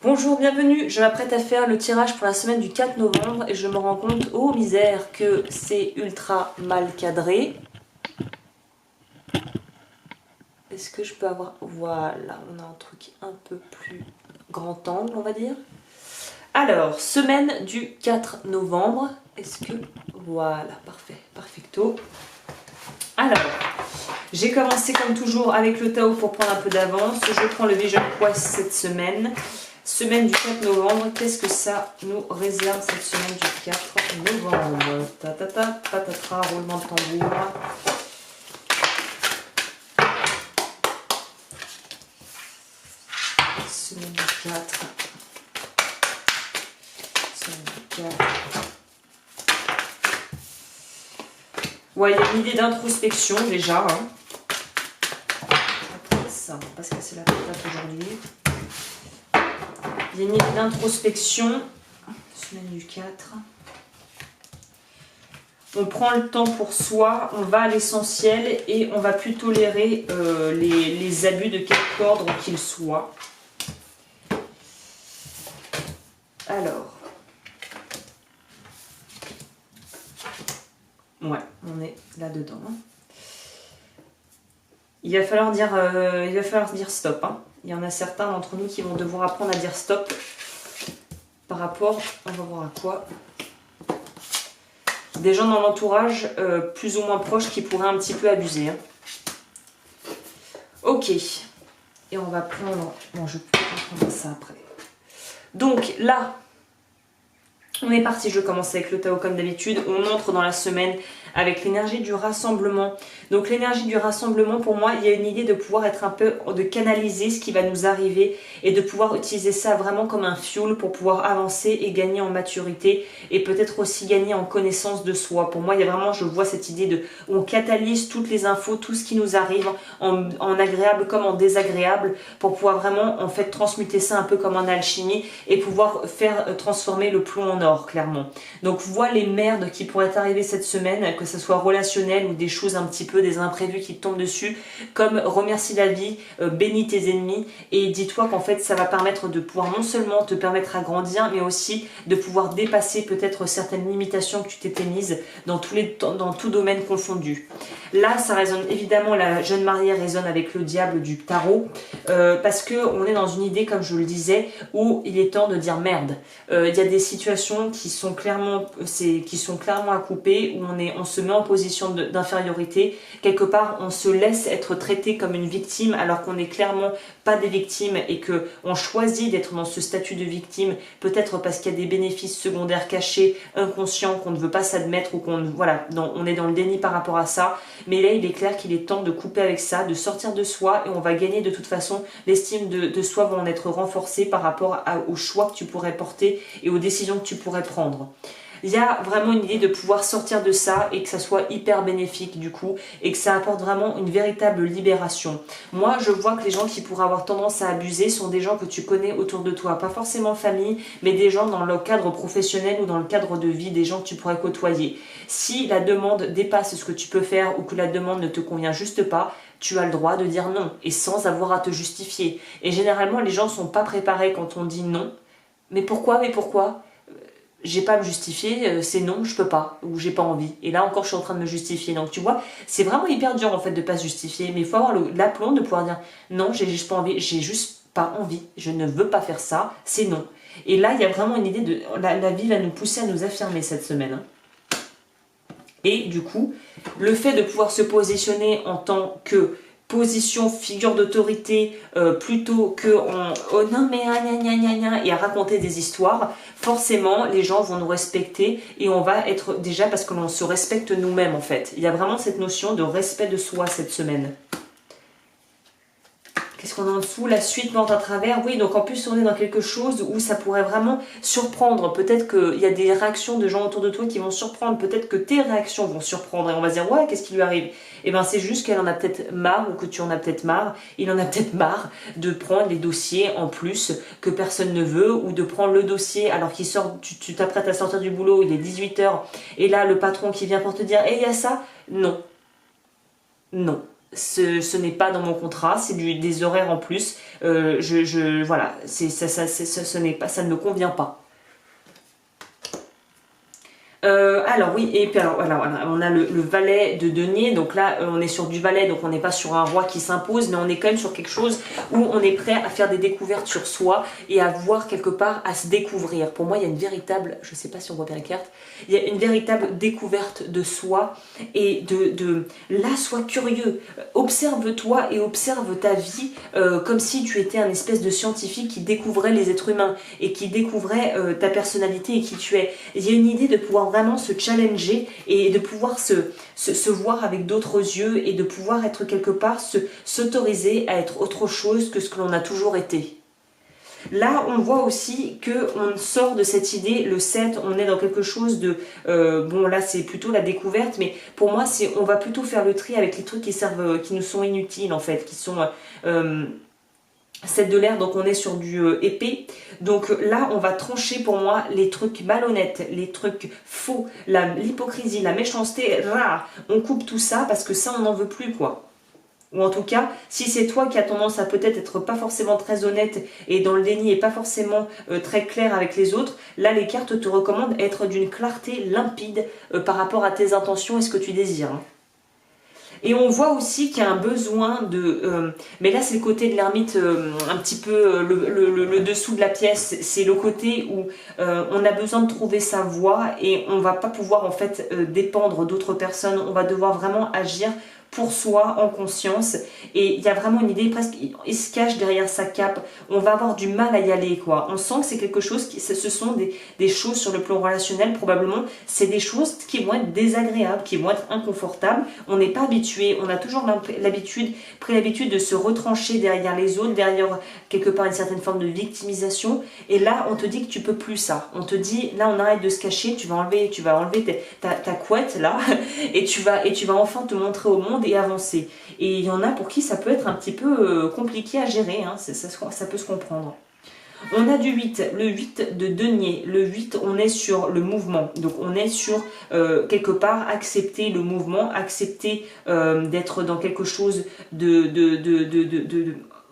Bonjour, bienvenue, je m'apprête à faire le tirage pour la semaine du 4 novembre et je me rends compte, oh misère, que c'est ultra mal cadré. Est-ce que je peux avoir... Voilà, on a un truc un peu plus grand angle, on va dire. Alors, semaine du 4 novembre, est-ce que... Voilà, parfait, perfecto. Alors, j'ai commencé comme toujours avec le Tao pour prendre un peu d'avance. Je prends le Vision Quest cette semaine. Semaine du 4 novembre, qu'est-ce que ça nous réserve cette semaine du 4 novembre? Ta-ta-ta, patatras, roulement de tambour. Semaine du 4. Semaine du 4. Ouais, il y a une idée d'introspection déjà. Hein. Après ça, on va pas se casser la patate aujourd'hui. Il y a une idée d'introspection. Semaine du 4. On prend le temps pour soi, on va à l'essentiel et on va plus tolérer les abus de quelque ordre qu'ils soient. Alors. Ouais, on est là-dedans. Il va falloir dire stop. Hein. Il y en a certains d'entre nous qui vont devoir apprendre à dire stop par rapport, on va voir à quoi. Des gens dans l'entourage plus ou moins proches qui pourraient un petit peu abuser. Hein. Ok. Et on va prendre... Bon, je peux prendre ça après. Donc là, on est parti. Je commence avec le Tao comme d'habitude. On entre dans la semaine avec l'énergie du rassemblement. Donc l'énergie du rassemblement, pour moi, il y a une idée de pouvoir être un peu, de canaliser ce qui va nous arriver et de pouvoir utiliser ça vraiment comme un fuel pour pouvoir avancer et gagner en maturité et peut-être aussi gagner en connaissance de soi. Pour moi, il y a vraiment, je vois cette idée de, on catalyse toutes les infos, tout ce qui nous arrive en agréable comme en désagréable pour pouvoir vraiment, en fait, transmuter ça un peu comme en alchimie et pouvoir faire transformer le plomb en or, clairement. Donc, vois les merdes qui pourraient arriver cette semaine, que ce soit relationnel ou des choses un petit peu, des imprévus qui te tombent dessus, comme remercie la vie, bénis tes ennemis et dis-toi qu'en fait ça va permettre de pouvoir non seulement te permettre à grandir mais aussi de pouvoir dépasser peut-être certaines limitations que tu t'étais mises dans tout domaine confondu. Là ça résonne évidemment, la jeune mariée résonne avec le diable du tarot parce que on est dans une idée, comme je le disais, où il est temps de dire merde. Il y a des situations qui sont clairement à couper, où on se met en position d'infériorité. Quelque part, on se laisse être traité comme une victime alors qu'on n'est clairement pas des victimes et qu'on choisit d'être dans ce statut de victime, peut-être parce qu'il y a des bénéfices secondaires cachés, inconscients, qu'on ne veut pas s'admettre ou on est dans le déni par rapport à ça. Mais là, il est clair qu'il est temps de couper avec ça, de sortir de soi et on va gagner de toute façon. L'estime de soi va en être renforcée par rapport aux choix que tu pourrais porter et aux décisions que tu pourrais prendre. Il y a vraiment une idée de pouvoir sortir de ça et que ça soit hyper bénéfique du coup et que ça apporte vraiment une véritable libération. Moi, je vois que les gens qui pourraient avoir tendance à abuser sont des gens que tu connais autour de toi, pas forcément famille, mais des gens dans le cadre professionnel ou dans le cadre de vie, des gens que tu pourrais côtoyer. Si la demande dépasse ce que tu peux faire ou que la demande ne te convient juste pas, tu as le droit de dire non et sans avoir à te justifier. Et généralement, les gens sont pas préparés quand on dit non. Mais pourquoi? J'ai pas à me justifier, c'est non, je peux pas, ou j'ai pas envie. Et là encore, je suis en train de me justifier. Donc tu vois, c'est vraiment hyper dur en fait de pas se justifier. Mais il faut avoir l'aplomb de pouvoir dire non, j'ai juste pas envie, j'ai juste pas envie, je ne veux pas faire ça, c'est non. Et là, il y a vraiment une idée de... La vie va nous pousser à nous affirmer cette semaine. Hein. Et du coup, le fait de pouvoir se positionner en tant que position, figure d'autorité, plutôt que oh non mais et à raconter des histoires, forcément les gens vont nous respecter et on va être déjà parce que l'on se respecte nous-mêmes en fait. Il y a vraiment cette notion de respect de soi cette semaine. Qu'est-ce qu'on a en dessous? La suite monte à travers. Oui, donc en plus on est dans quelque chose où ça pourrait vraiment surprendre. Peut-être qu'il y a des réactions de gens autour de toi qui vont surprendre. Peut-être que tes réactions vont surprendre. Et on va se dire, ouais, qu'est-ce qui lui arrive? Eh bien c'est juste qu'elle en a peut-être marre ou que tu en as peut-être marre. Il en a peut-être marre de prendre les dossiers en plus que personne ne veut. Ou de prendre le dossier alors qu'il sort, tu t'apprêtes à sortir du boulot, il est 18 h. Et là, le patron qui vient pour te dire, eh, il y a ça? Non. Non. ce n'est pas dans mon contrat, c'est des horaires en plus. Voilà, ce n'est pas, ça ne me convient pas. Alors oui, et puis alors voilà, on a le valet de denier, donc là on est sur du valet, donc on n'est pas sur un roi qui s'impose, mais on est quand même sur quelque chose où on est prêt à faire des découvertes sur soi et à voir quelque part, à se découvrir. Pour moi il y a une véritable, je sais pas si on voit bien la carte, il y a une véritable découverte de soi et là sois curieux, observe-toi et observe ta vie comme si tu étais un espèce de scientifique qui découvrait les êtres humains et qui découvrait ta personnalité et qui tu es. Il y a une idée de pouvoir vraiment se challenger et de pouvoir se voir avec d'autres yeux et de pouvoir être quelque part, s'autoriser à être autre chose que ce que l'on a toujours été. Là, on voit aussi qu'on sort de cette idée, le 7, on est dans quelque chose de... bon, là, c'est plutôt la découverte, mais pour moi, on va plutôt faire le tri avec les trucs qui servent, qui nous sont inutiles, en fait, qui sont... 7 de l'air, donc on est sur du épée. Donc là, on va trancher pour moi les trucs malhonnêtes, les trucs faux, l'hypocrisie, la méchanceté. On coupe tout ça parce que ça, on n'en veut plus, quoi. Ou en tout cas, si c'est toi qui as tendance à peut-être être pas forcément très honnête et dans le déni et pas forcément très clair avec les autres, là, les cartes te recommandent être d'une clarté limpide par rapport à tes intentions et ce que tu désires. Hein. Et on voit aussi qu'il y a un besoin de... mais là, c'est le côté de l'ermite, un petit peu le dessous de la pièce. C'est le côté où on a besoin de trouver sa voie et on va pas pouvoir en fait dépendre d'autres personnes. On va devoir vraiment agir pour soi, en conscience. Et il y a vraiment une idée presque... Il se cache derrière sa cape. On va avoir du mal à y aller, quoi. On sent que c'est quelque chose... Ce sont des choses sur le plan relationnel, probablement. C'est des choses qui vont être désagréables, qui vont être inconfortables. On n'est pas habitué. On a toujours pris l'habitude de se retrancher derrière les autres, derrière quelque part une certaine forme de victimisation. Et là, on te dit que tu peux plus ça. On te dit, là, on arrête de se cacher. Tu vas enlever ta couette, là. Et tu vas enfin te montrer au monde et avancer. Et il y en a pour qui ça peut être un petit peu compliqué à gérer, hein, ça peut se comprendre. On a du 8, le 8 de denier. Le 8, on est sur le mouvement. Donc on est sur quelque part accepter le mouvement, accepter d'être dans quelque chose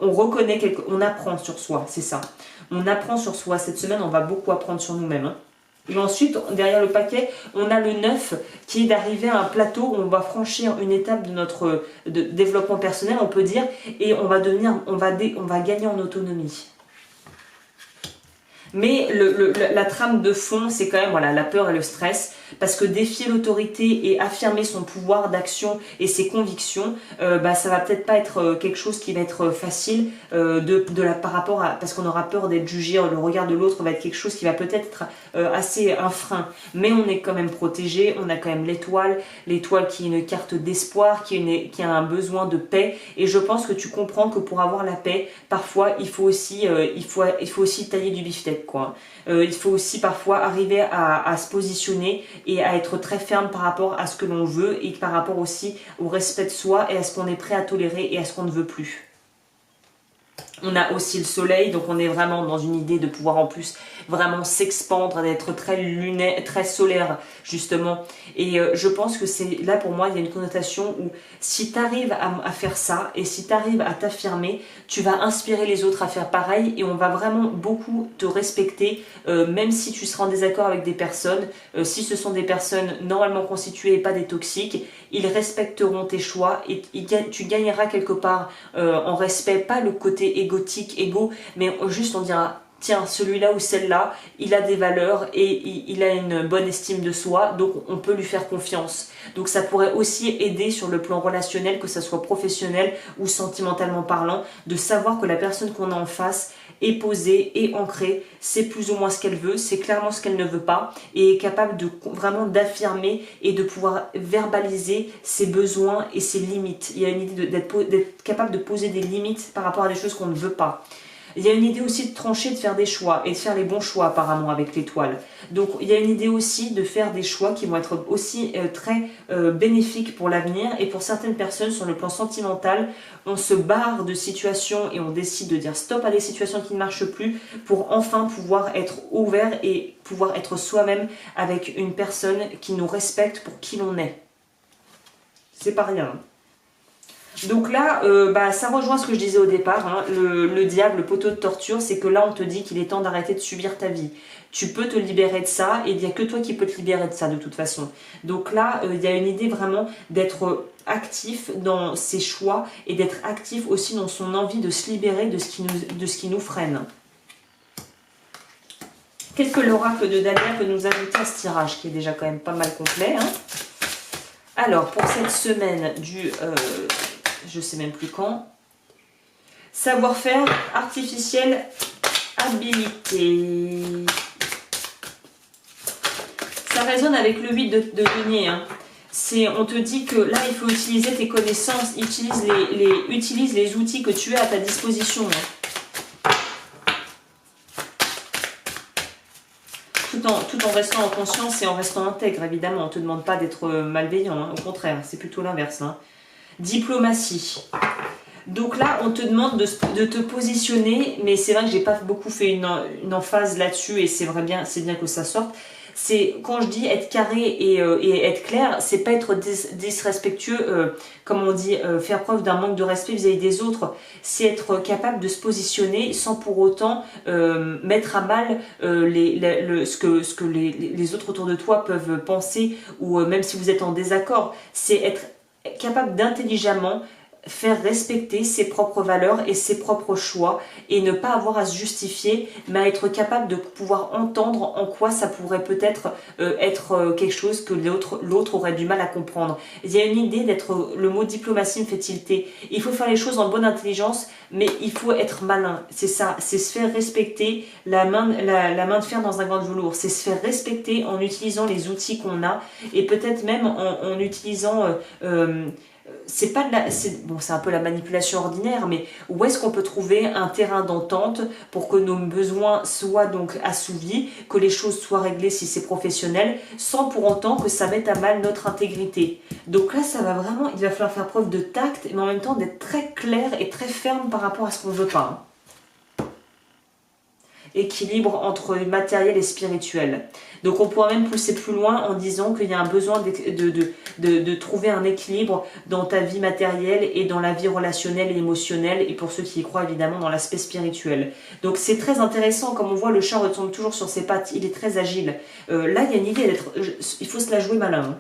on reconnaît, on apprend sur soi, c'est ça. On apprend sur soi. Cette semaine, on va beaucoup apprendre sur nous-mêmes. Hein. Et ensuite, derrière le paquet, on a le 9 qui est d'arriver à un plateau où on va franchir une étape de notre développement personnel, on peut dire, et on va gagner en autonomie. Mais la trame de fond, c'est quand même voilà, la peur et le stress, parce que défier l'autorité et affirmer son pouvoir d'action et ses convictions, ça va peut-être pas être quelque chose qui va être facile par rapport à... Parce qu'on aura peur d'être jugé, le regard de l'autre va être quelque chose qui va peut-être être assez un frein. Mais on est quand même protégé, on a quand même l'étoile qui est une carte d'espoir, qui a un besoin de paix. Et je pense que tu comprends que pour avoir la paix, parfois il faut aussi tailler du beefsteak. Quoi. Il faut aussi parfois arriver à se positionner et à être très ferme par rapport à ce que l'on veut et par rapport aussi au respect de soi et à ce qu'on est prêt à tolérer et à ce qu'on ne veut plus. On a aussi le soleil, donc on est vraiment dans une idée de pouvoir en plus vraiment s'expandre, d'être très solaire justement. Et je pense que c'est là pour moi, il y a une connotation où si tu arrives à faire ça et si tu arrives à t'affirmer, tu vas inspirer les autres à faire pareil et on va vraiment beaucoup te respecter, même si tu seras en désaccord avec des personnes. Si ce sont des personnes normalement constituées et pas des toxiques, ils respecteront tes choix et tu gagneras quelque part en respect, pas le côté égo, mais juste on dira tiens, celui-là ou celle-là, il a des valeurs et il a une bonne estime de soi, donc on peut lui faire confiance. Donc ça pourrait aussi aider sur le plan relationnel, que ça soit professionnel ou sentimentalement parlant, de savoir que la personne qu'on a en face est posée et ancrée, c'est plus ou moins ce qu'elle veut, c'est clairement ce qu'elle ne veut pas, et est capable de vraiment d'affirmer et de pouvoir verbaliser ses besoins et ses limites. Il y a une idée d'être capable de poser des limites par rapport à des choses qu'on ne veut pas. Il y a une idée aussi de trancher, de faire des choix et de faire les bons choix apparemment avec l'étoile. Donc il y a une idée aussi de faire des choix qui vont être aussi très bénéfiques pour l'avenir et pour certaines personnes sur le plan sentimental, on se barre de situations et on décide de dire stop à des situations qui ne marchent plus pour enfin pouvoir être ouvert et pouvoir être soi-même avec une personne qui nous respecte pour qui l'on est. C'est pas rien. Donc là, ça rejoint ce que je disais au départ, hein, le diable, le poteau de torture, c'est que là on te dit qu'il est temps d'arrêter de subir ta vie. Tu peux te libérer de ça et il n'y a que toi qui peux te libérer de ça de toute façon. Donc là, il y a une idée vraiment d'être actif dans ses choix et d'être actif aussi dans son envie de se libérer de ce qui nous freine. Qu'est-ce que l'oracle de Dalia peut nous ajouter à ce tirage qui est déjà quand même pas mal complet, hein? Alors, pour cette semaine du... je sais même plus quand. Savoir-faire artificiel, habilité. Ça résonne avec le 8 de denier, hein. On te dit que là, il faut utiliser tes connaissances, utilise les outils que tu as à ta disposition, hein. Tout en restant en conscience et en restant intègre, évidemment. On ne te demande pas d'être malveillant, hein. Au contraire, c'est plutôt l'inverse, hein. Diplomatie. Donc là, on te demande de te positionner, mais c'est vrai que j'ai pas beaucoup fait une emphase là-dessus et c'est bien que ça sorte. C'est quand je dis être carré et être clair, c'est pas être disrespectueux, comme on dit, faire preuve d'un manque de respect vis-à-vis des autres. C'est être capable de se positionner sans pour autant mettre à mal ce que les autres autour de toi peuvent penser ou même si vous êtes en désaccord. C'est être capable d'intelligemment faire respecter ses propres valeurs et ses propres choix et ne pas avoir à se justifier mais à être capable de pouvoir entendre en quoi ça pourrait peut-être être quelque chose que l'autre aurait du mal à comprendre. Il y a une idée d'être, le mot diplomatie me fait tilter, il faut faire les choses en bonne intelligence mais il faut être malin, c'est ça, c'est se faire respecter, la main de fer dans un gant de velours, c'est se faire respecter en utilisant les outils qu'on a et peut-être même en utilisant c'est pas c'est un peu la manipulation ordinaire, mais où est-ce qu'on peut trouver un terrain d'entente pour que nos besoins soient donc assouvis, que les choses soient réglées si c'est professionnel, sans pour autant que ça mette à mal notre intégrité. Donc là, il va falloir faire preuve de tact, mais en même temps d'être très clair et très ferme par rapport à ce qu'on veut pas. Équilibre entre matériel et spirituel. Donc on pourra même pousser plus loin en disant qu'il y a un besoin de trouver un équilibre dans ta vie matérielle et dans la vie relationnelle et émotionnelle et pour ceux qui y croient évidemment dans l'aspect spirituel. Donc c'est très intéressant, comme on voit le chat retombe toujours sur ses pattes, il est très agile. Là il y a une idée il faut se la jouer malin. Hein.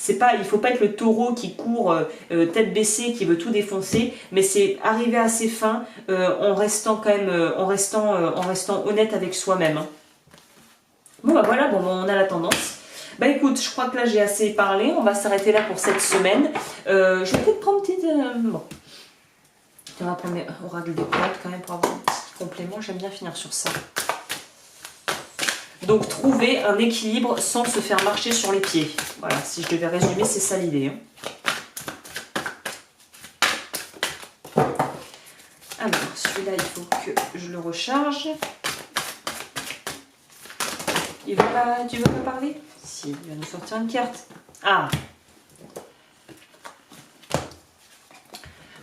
Il ne faut pas être le taureau qui court tête baissée, qui veut tout défoncer, mais c'est arriver à ses fins en restant quand même, en restant honnête avec soi-même. Hein. Bon voilà, on a la tendance. Bah écoute, je crois que là j'ai assez parlé, on va s'arrêter là pour cette semaine. Je vais peut-être prendre une petite... bon. On va prendre mes oracles de cartes quand même pour avoir un petit complément, j'aime bien finir sur ça. Donc trouver un équilibre sans se faire marcher sur les pieds. Voilà, si je devais résumer, c'est ça l'idée. Hein. Alors, celui-là, il faut que je le recharge. Tu veux pas parler? Si, il va nous sortir une carte. Ah!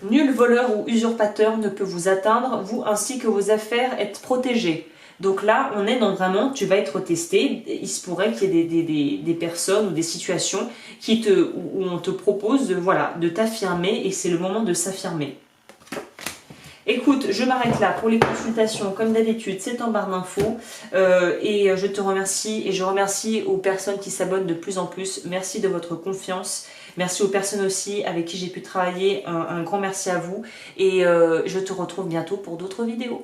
Nul voleur ou usurpateur ne peut vous atteindre, vous ainsi que vos affaires êtes protégés. Donc là, on est dans vraiment, tu vas être testé, il se pourrait qu'il y ait des personnes ou des situations où on te propose de t'affirmer et c'est le moment de s'affirmer. Écoute, je m'arrête là pour les consultations, comme d'habitude, c'est en barre d'infos et je te remercie et je remercie aux personnes qui s'abonnent de plus en plus. Merci de votre confiance. Merci aux personnes aussi avec qui j'ai pu travailler. Un grand merci à vous et je te retrouve bientôt pour d'autres vidéos.